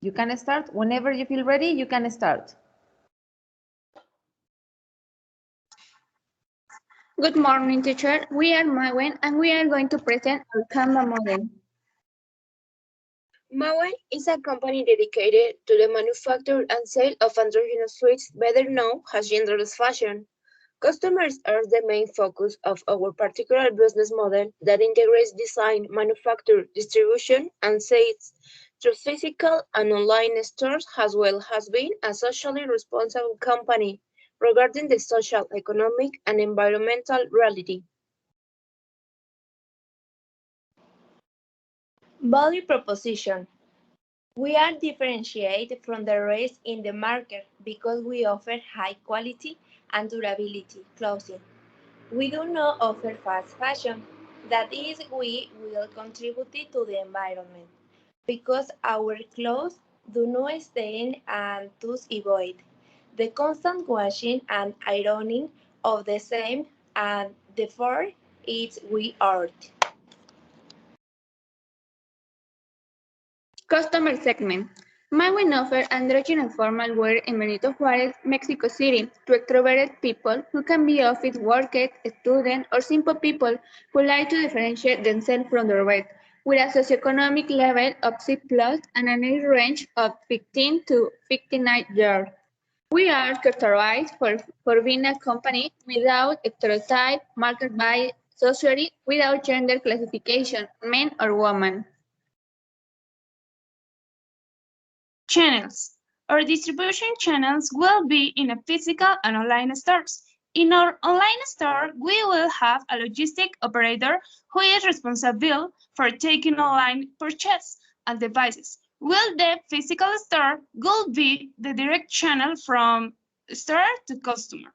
You can start whenever you feel ready. You can start. Good morning, teacher. We are Mawen and we are going to present our Canva model. Mawen is a company dedicated to the manufacture and sale of androgynous suits, better known as genderless fashion. Customers are the main focus of our particular business model that integrates design, manufacture, distribution, and sales through physical and online stores, as well as being a socially responsible company regarding the social, economic, and environmental reality. Value proposition. We are differentiated from the rest in the market because we offer high quality and durability clothing. We do not offer fast fashion. That is, we will contribute to the environment because our clothes do not stain and thus avoid the constant washing and ironing of the same, and therefore it's we art. Customer segment. Mawen offers androgynous formal wear in Benito Juárez, Mexico City, to extroverted people who can be office workers, students, or simple people who like to differentiate themselves from the rest, with a socioeconomic level of C+ and an age range of 15 to 59 years. We are characterized for being a company without stereotype, marked by society, without gender classification, men or women. Channels. Our distribution channels will be in a physical and online stores. In our online store, we will have a logistic operator who is responsible for taking online purchase and devices. While the physical store will be the direct channel from store to customer.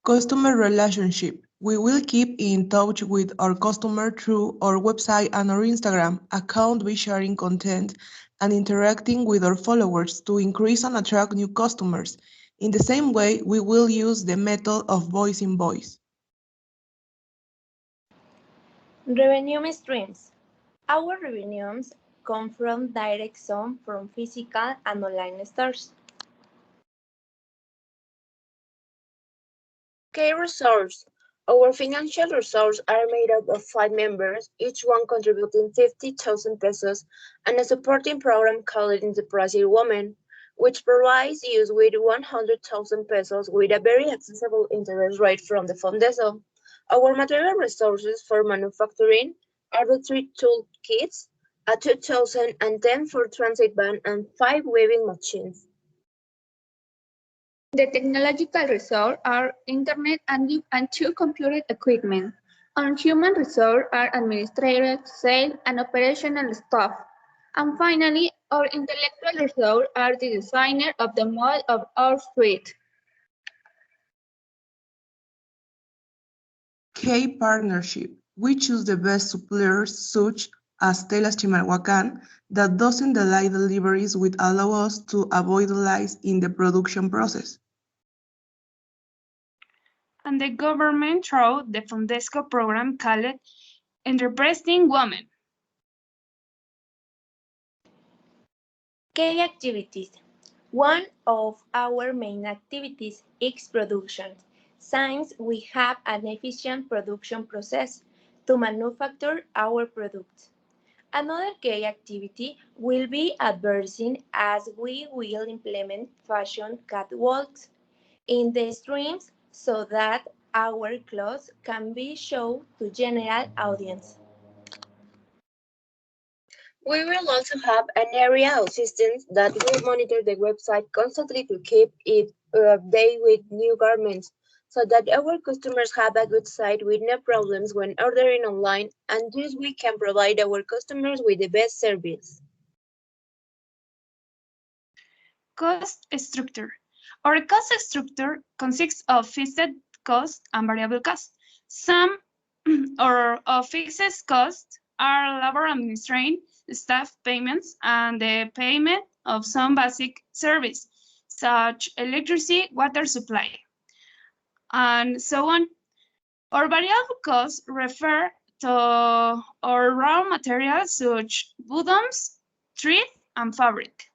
Customer relationship. We will keep in touch with our customer through our website and our Instagram account by sharing content and interacting with our followers to increase and attract new customers. In the same way, we will use the method of voice in voice. Revenue streams. Our revenues come from direct sum from physical and online stores. Key resource. Our financial resources are made up of 5 members, each one contributing 50,000 pesos, and a supporting program called Enterprise Women, which provides us with 100,000 pesos with a very accessible interest rate from the Fondeso. Our material resources for manufacturing are the 3 tool kits, a 2010 for transit van, and 5 weaving machines. The technological resources are internet and 2 computer equipment. On human resources are administrators, sales, and operational staff. And finally, our intellectual resources are the designer of the model of our suite. K partnership. We choose the best suppliers such as Telas Chimalhuacán that doesn't delay deliveries which allow us to avoid delays in the production process. And the government through the Fondesco program called Enterprising Women. Key activities. One of our main activities is production, since we have an efficient production process to manufacture our products. Another key activity will be advertising, as we will implement fashion catwalks in the streams so that our clothes can be shown to general audience. We will also have an area assistant that will monitor the website constantly to keep it updated with new garments, so that our customers have a good site with no problems when ordering online, and thus we can provide our customers with the best service. Cost structure. Our cost structure consists of fixed cost and variable cost. Some of fixed costs are labor administration, staff payments, and the payment of some basic service, such electricity, water supply, and so on. Our variable costs refer or raw materials such bottoms, thread, and fabric.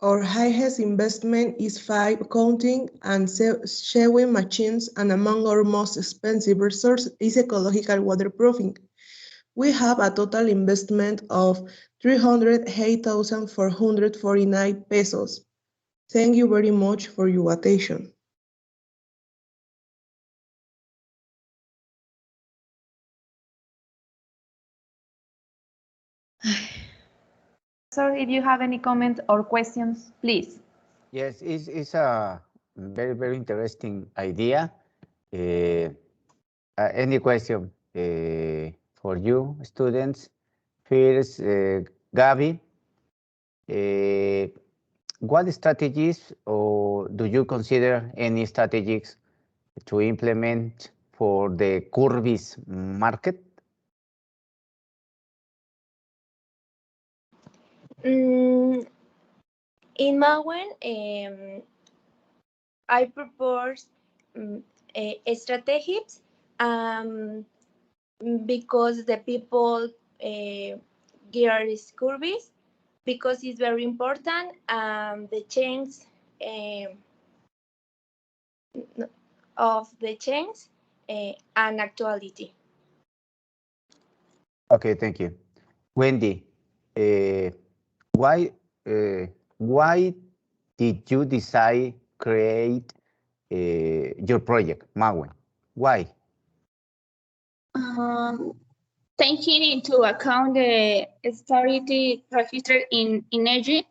Our highest investment is 5 counting and sewing machines, and among our most expensive resource is ecological waterproofing. We have a total investment of 308,449 pesos. Thank you very much for your attention. Sir, if you have any comment or questions, please. Yes, it's a very, very interesting idea. Any question for you, students? First, Gabi, what strategies or do you consider any strategies to implement for the Curvis market? In mawen, I propose strategies because the people gear is curves, because it's very important, the change of the change and actuality. Okay, thank you. Wendy, why did you decide create your project, mawen? Why? Taking into account the disparity registered in Egypt,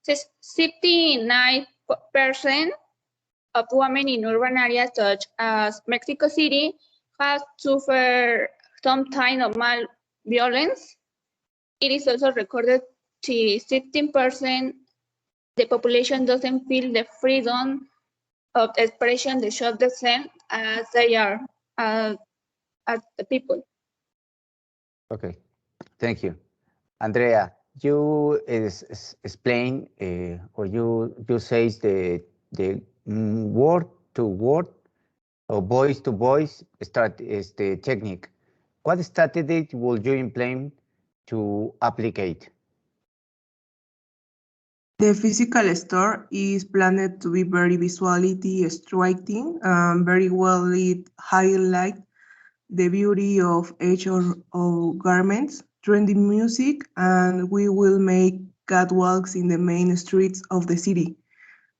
69% of women in urban areas such as Mexico City have suffered some kind of violence. It is also recorded that 16% the population doesn't feel the freedom of expression they show themselves as they are as the people. Okay, thank you. Andrea, you explain or you say the word to word or voice to voice technique. What strategy will you implement to applicate? The physical store is planned to be very visually striking, very well lit, highlight the beauty of each of our garments, trendy music, and we will make catwalks in the main streets of the city.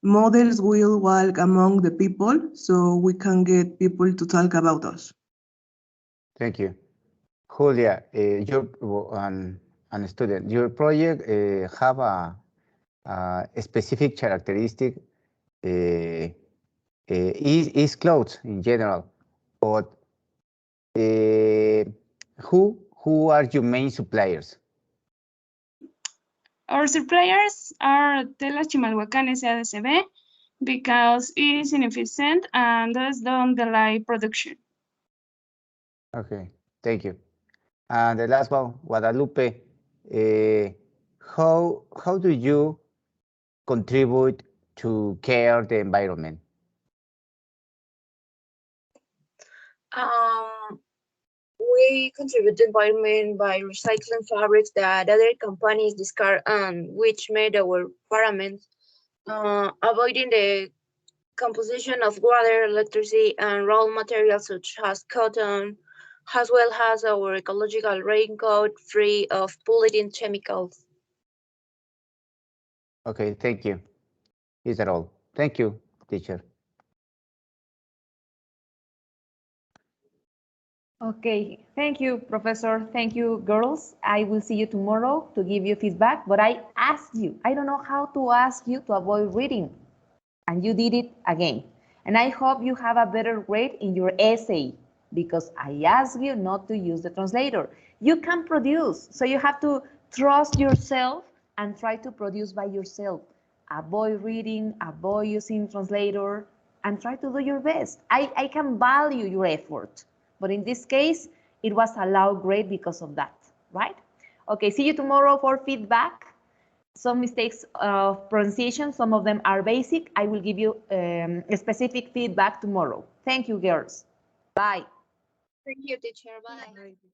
Models will walk among the people so we can get people to talk about us. Thank you. Julia, you're an student. Your project have a specific characteristic is clothes in general, but who are your main suppliers? Our suppliers are Telas Chimalhuacán S.A.D.C.B. because it is inefficient and does not delay production. Okay, thank you. And the last one, Guadalupe, how do you contribute to care the environment? We contribute to the environment by recycling fabrics that other companies discard and which made our environment, avoiding the composition of water, electricity, and raw materials such as cotton, as well as our ecological raincoat free of polluting chemicals. Okay, thank you. Is that all? Thank you, teacher. Okay, thank you, Professor. Thank you, girls. I will see you tomorrow to give you feedback, but I asked you, I don't know how to ask you to avoid reading, and you did it again. And I hope you have a better grade in your essay because I asked you not to use the translator. You can produce, so you have to trust yourself and try to produce by yourself. Avoid reading, avoid using translator, and try to do your best. I can value your effort. But in this case, it was a low grade because of that, right? Okay, see you tomorrow for feedback. Some mistakes of pronunciation, some of them are basic. I will give you specific feedback tomorrow. Thank you, girls. Bye. Thank you, teacher. Bye. Bye.